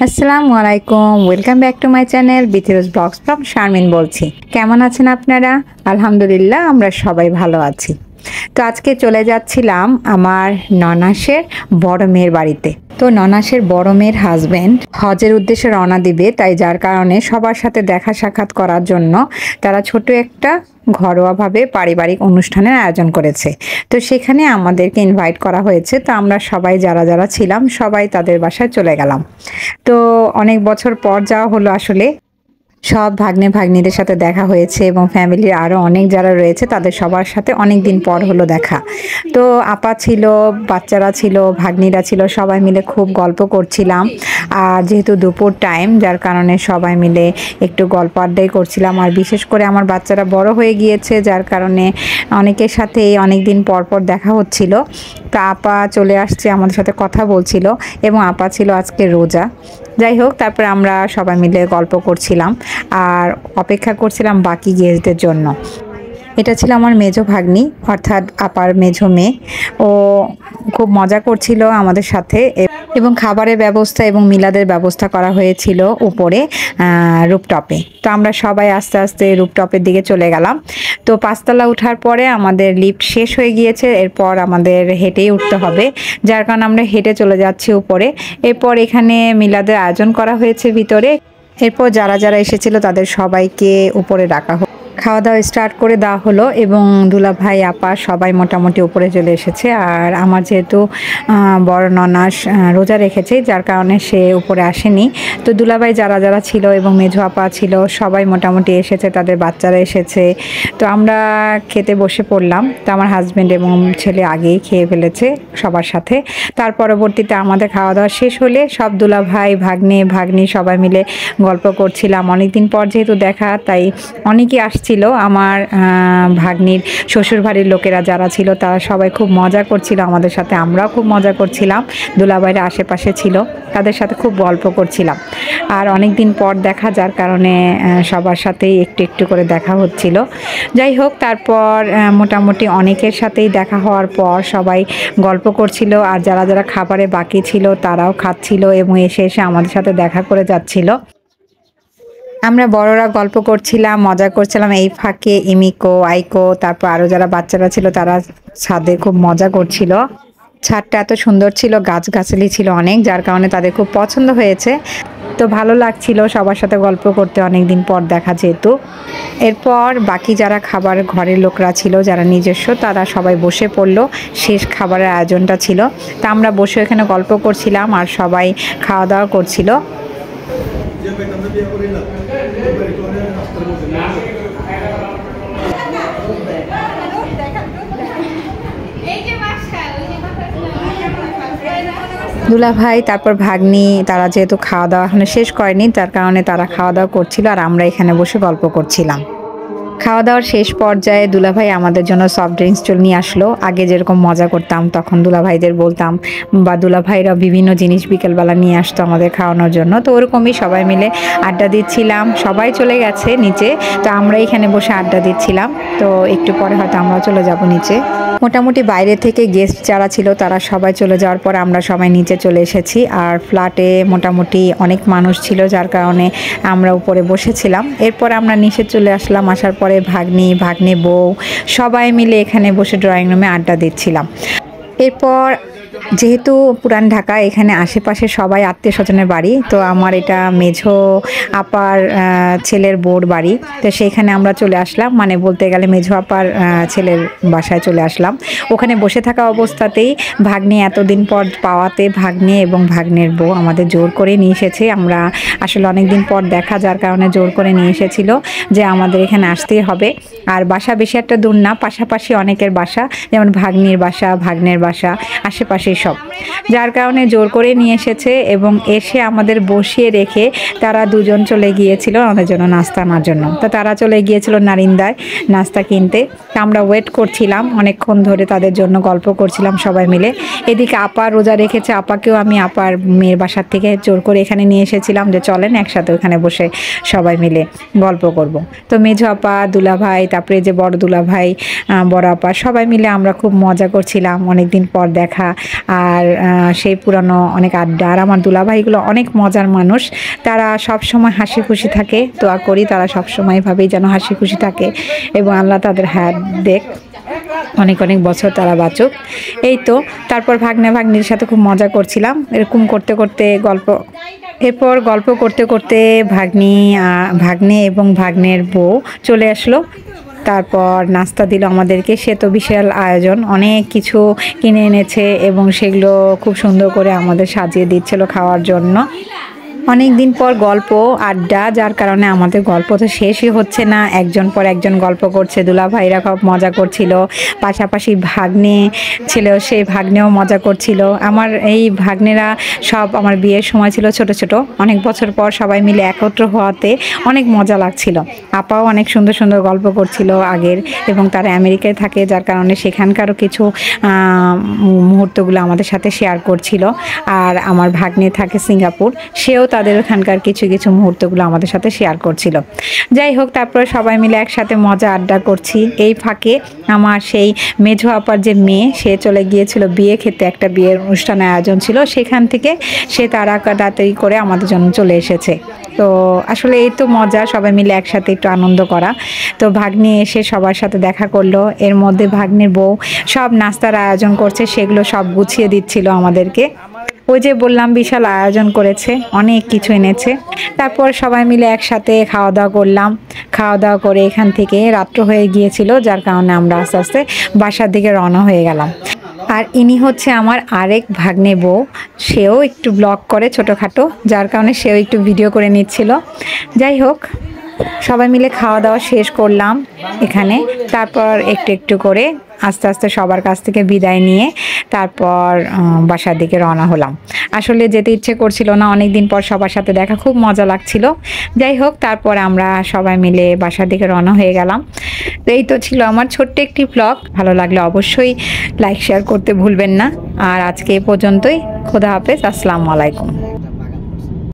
আসসালামু আলাইকুম, welcome back to my channel বিথিরোজ ব্লগস ফ্রম শারমিন বলছি। কেমন আছেন আপনারা? আলহামদুলিল্লাহ, আমরা সবাই ভালো আছি। তো আজকে চলে যাচ্ছিলাম আমার ননাসের বড় মেয়ের বাড়িতে। তো ননাসের বড় মেয়ের হাজবেন্ড হজের উদ্দেশ্যে রওনা দিবে, তাই যার কারণে সবার সাথে দেখা সাক্ষাৎ করার জন্য তারা ছোট একটা ঘরোয়াভাবে পারিবারিক অনুষ্ঠানের আয়োজন করেছে। তো সেখানে আমাদেরকে ইনভাইট করা হয়েছে। তো আমরা সবাই যারা যারা ছিলাম সবাই তাদের বাসায় চলে গেলাম। তো অনেক বছর পর যাওয়া হলো আসলে। সব ভাগ্নে ভাগ্নিদের সাথে দেখা হয়েছে এবং ফ্যামিলির আরও অনেক যারা রয়েছে তাদের সবার সাথে অনেক দিন পর হলো দেখা। তো আপা ছিল, বাচ্চারা ছিল, ভাগ্নিরা ছিল, সবাই মিলে খুব গল্প করছিলাম। আর যেহেতু দুপুর টাইম, যার কারণে সবাই মিলে একটু গল্প আড্ডাই করছিলাম। আর বিশেষ করে আমার বাচ্চারা বড় হয়ে গিয়েছে, যার কারণে অনেকের সাথে অনেক দিন পর পর দেখা হচ্ছিল। তো আপা চলে আসছে, আমাদের সাথে কথা বলছিল এবং আপা ছিল আজকে রোজা। যাই হোক, তারপরে আমরা সবাই মিলে গল্প করছিলাম আর অপেক্ষা করছিলাম বাকি গেস্টদের জন্য। এটা ছিল আমার মেজো ভাগ্নি, অর্থাৎ আপার মেজো মেয়ে। ও খুব মজা করছিল আমাদের সাথে এবং খাবারের ব্যবস্থা এবং মিলাদের ব্যবস্থা করা হয়েছিল উপরে রুপটপে। তো আমরা সবাই আস্তে আস্তে রুপটপের দিকে চলে গেলাম। তো 5তলা ওঠার পরে আমাদের লিফট শেষ হয়ে গিয়েছে, এরপর আমাদের হেঁটেই উঠতে হবে, যার কারণে আমরা হেঁটে চলে যাচ্ছি উপরে। এরপর এখানে মিলাদের আয়োজন করা হয়েছে ভিতরে। এরপর যারা যারা এসেছিল তাদের সবাইকে উপরে ডাকা হলো, খাওয়া দাওয়া স্টার্ট করে দেওয়া হলো এবং দুলা ভাই আপা সবাই মোটামুটি উপরে চলে এসেছে। আর আমার যেহেতু বড় ননাস রোজা রেখেছে, যার কারণে সে উপরে আসেনি। তো দুলাভাই যারা যারা ছিল এবং মেঝো আপা ছিল সবাই মোটামুটি এসেছে, তাদের বাচ্চারা এসেছে। তো আমরা খেতে বসে পড়লাম। তো আমার হাজব্যান্ড এবং ছেলে আগেই খেয়ে ফেলেছে সবার সাথে। তার পরবর্তীতে আমাদের খাওয়া দাওয়া শেষ হলে সব দুলাভাই ভাগ্নে ভাগ্নি সবাই মিলে গল্প করছিলাম। অনেকদিন পর যেহেতু দেখা, তাই অনেকেই আসছিল। আমার ভাগ্নির শ্বশুর বাড়ির লোকেরা যারা ছিল তারা সবাই খুব মজা করছিল আমাদের সাথে, আমরাও খুব মজা করছিলাম। দুলাভাইরা আশেপাশে ছিল, তাদের সাথে খুব গল্প করছিলাম। আর অনেক দিন পর দেখা, যার কারণে সবার সাথেই একটু একটু করে দেখা হচ্ছিল। যাই হোক, তারপর মোটামুটি অনেকের সাথেই দেখা হওয়ার পর সবাই গল্প করছিল। আর যারা যারা খাবারে বাকি ছিল তারাও খাচ্ছিল এবং এসে এসে আমাদের সাথে দেখা করে যাচ্ছিল। আমরা বড়রা গল্প করছিলাম, মজা করছিলাম। এই ফাঁকে ইমিকো, আইকো, তারপর আরও যারা বাচ্চারা ছিল তারা ছাদে খুব মজা করছিল। ছাদটা এত সুন্দর ছিল, গাছগাছালি ছিল অনেক, যার কারণে তাদের খুব পছন্দ হয়েছে। তো ভালো লাগছিল সবার সাথে গল্প করতে, অনেক দিন পর দেখা যেহেতু। এরপর বাকি যারা খাবার ঘরের লোকরা ছিল, যারা নিজস্ব, তারা সবাই বসে পড়লো। শেষ খাবারের আয়োজনটা ছিল, তা আমরা বসে এখানে গল্প করছিলাম আর সবাই খাওয়া দাওয়া করছিল। দুলা ভাই তারপর ভাগ্নি তারা যেহেতু খাওয়া দাওয়া এখনো শেষ করেনি, তার কারণে তারা খাওয়া দাওয়া করছিল আর আমরা এখানে বসে গল্প করছিলাম। খাওয়া দাওয়ার শেষ পর্যায়ে দুলাভাই আমাদের জন্য সফট ড্রিঙ্কস নিয়ে আসলো। আগে যেরকম মজা করতাম তখন দুলাভাইদের বলতাম, বা দুলাভাইরা বিভিন্ন জিনিস বিকেলবেলা নিয়ে আসতো আমাদের খাওয়ানোর জন্য। তো ওরকমই সবাই মিলে আড্ডা দিচ্ছিলাম। সবাই চলে গেছে নিচে, তো আমরা এখানে বসে আড্ডা দিচ্ছিলাম। তো একটু পরে হয়তো আমরাও চলে যাব নিচে। মোটামুটি বাইরে থেকে গেস্ট যারা ছিল তারা সবাই চলে যাওয়ার পর আমরা সবাই নিচে চলে এসেছি। আর ফ্ল্যাটে মোটামুটি অনেক মানুষ ছিল, যার কারণে আমরা উপরে বসেছিলাম। এরপর আমরা নিচে চলে আসলাম। আসার পরে ভাগ্নি বউ সবাই মিলে এখানে বসে ড্রয়িং রুমে আড্ডা দিচ্ছিলাম। এরপর যেহেতু পুরান ঢাকা, এখানে আশেপাশে সবাই আত্মীয় স্বজনের বাড়ি। তো আমার এটা মেঝো আপার ছেলের বউর বাড়ি। তো সেইখানে আমরা চলে আসলাম, মানে বলতে গেলে মেঝো আপার ছেলের বাসায় চলে আসলাম। ওখানে বসে থাকা অবস্থাতেই ভাগ্নে এতদিন পর পাওয়াতে ভাগ্নে এবং ভাগ্নের বউ আমাদের জোর করে নিয়ে এসেছে। আমরা আসলে অনেক দিন পর দেখা, যার কারণে জোর করে নিয়ে এসেছিল যে আমাদের এখানে আসতেই হবে। আর বাসা বেশি একটা দূর না, পাশাপাশি অনেকের বাসা, যেমন ভাগ্নির বাসা, ভাগ্নের বাসা আশেপাশে সব, যার কারণে জোর করে নিয়ে এসেছে। এবং এসে আমাদের বসিয়ে রেখে তারা দুজন চলে গিয়েছিল আমাদের জন্য নাস্তা আনার জন্য। তো তারা চলে গিয়েছিল নারিন্দায় নাস্তা কিনতে। আমরা ওয়েট করছিলাম অনেকক্ষণ ধরে, তাদের জন্য গল্প করছিলাম সবাই মিলে। এদিকে আপা রোজা রেখেছে, আপাকেও আমি আপার মেয়ের বাসার থেকে জোর করে এখানে নিয়ে এসেছিলাম যে চলেন একসাথে ওখানে বসে সবাই মিলে গল্প করব। তো মেঝো আপা, দুলাভাই, তারপরে যে বড় দুলাভাই, বড় আপা, সবাই মিলে আমরা খুব মজা করছিলাম। অনেকদিন পর দেখা। আর সেই পুরানো অনেক আড্ডা। আর আমার দুলাভাইগুলো অনেক মজার মানুষ, তারা সব সময় হাসি খুশি থাকে। দোয়া করি তারা সব সময় ভাবেই যেন হাসি খুশি থাকে এবং আল্লাহ তাদের হায়াত দেখ, অনেক অনেক বছর তারা বাঁচুক। এই তো তারপর ভাগ্নির সাথে খুব মজা করছিলাম, এরকম করতে করতে এরপর গল্প করতে করতে ভাগ্নে এবং ভাগ্নের বউ চলে আসলো। তারপর নাস্তা দিল আমাদেরকে। সে তো বিশাল আয়োজন, অনেক কিছু কিনে এনেছে এবং সেগুলো খুব সুন্দর করে আমাদের সাজিয়ে দিচ্ছিল খাওয়ার জন্য। অনেক দিন পর গল্প আড্ডা, যার কারণে আমাদের গল্প তো শেষই হচ্ছে না, একজন পর একজন গল্প করছে। দুলাভাইরা খুব মজা করছিল, পাশাপাশি ভাগ্নে ছিল, সেই ভাগ্নেও মজা করছিল। আমার এই ভাগ্নেরা সব আমার বিয়ের সময় ছিল ছোট ছোট, অনেক বছর পর সবাই মিলে একত্র হওয়াতে অনেক মজা লাগছিল। আপাও অনেক সুন্দর সুন্দর গল্প করছিল আগের, এবং তারা আমেরিকায় থাকে, যার কারণে সেখানকারও কিছু মুহূর্তগুলো আমাদের সাথে শেয়ার করছিল। আর আমার ভাগ্নে থাকে সিঙ্গাপুর, সেও তাদের ওখানকার কিছু কিছু মুহূর্তগুলো আমাদের সাথে শেয়ার করছিল। যাই হোক, তারপরে সবাই মিলে একসাথে মজা আড্ডা করছি। এই ফাঁকে আমার সেই মেঝো আপার যে মেয়ে, সে চলে গিয়েছিল বিয়ে খেতে, একটা বিয়ের অনুষ্ঠানের আয়োজন ছিল, সেখান থেকে সে তাড়াতাড়ি করে আমাদের জন্য চলে এসেছে। তো আসলে এই তো মজা, সবাই মিলে একসাথে একটু আনন্দ করা। তো ভাগ্নি এসে সবার সাথে দেখা করলো। এর মধ্যে ভাগ্নির বউ সব নাস্তার আয়োজন করছে, সেগুলো সব গুছিয়ে দিচ্ছিল আমাদেরকে। ওই যে বললাম বিশাল আয়োজন করেছে, অনেক কিছু এনেছে। তারপর সবাই মিলে একসাথে খাওয়া দাওয়া করলাম। খাওয়া দাওয়া করে এখান থেকে রাত্র হয়ে গিয়েছিল, যার কারণে আমরা আস্তে আস্তে বাসার দিকে রওনা হয়ে গেলাম। আর ইনি হচ্ছে আমার আরেক ভাগ্নে বউ, সেও একটু ব্লগ করে ছোটোখাটো, যার কারণে সেও একটু ভিডিও করে নিচ্ছিল। যাই হোক, সবাই মিলে খাওয়া দাওয়া শেষ করলাম এখানে। তারপর একটু একটু করে আস্তে আস্তে সবার কাছ থেকে বিদায় নিয়ে তারপর বাসার দিকে রওনা হলাম। আসলে যেতে ইচ্ছে করছিল না, অনেক দিন পর সবার সাথে দেখা, খুব মজা লাগছিল। যাই হোক, তারপর আমরা সবাই মিলে বাসার দিকে রওনা হয়ে গেলাম। তো এই তো ছিল আমার ছোট্ট একটি ব্লগ। ভালো লাগলে অবশ্যই লাইক শেয়ার করতে ভুলবেন না। আর আজকে এই পর্যন্তই। খোদা হাফেজ, আসসালামু আলাইকুম।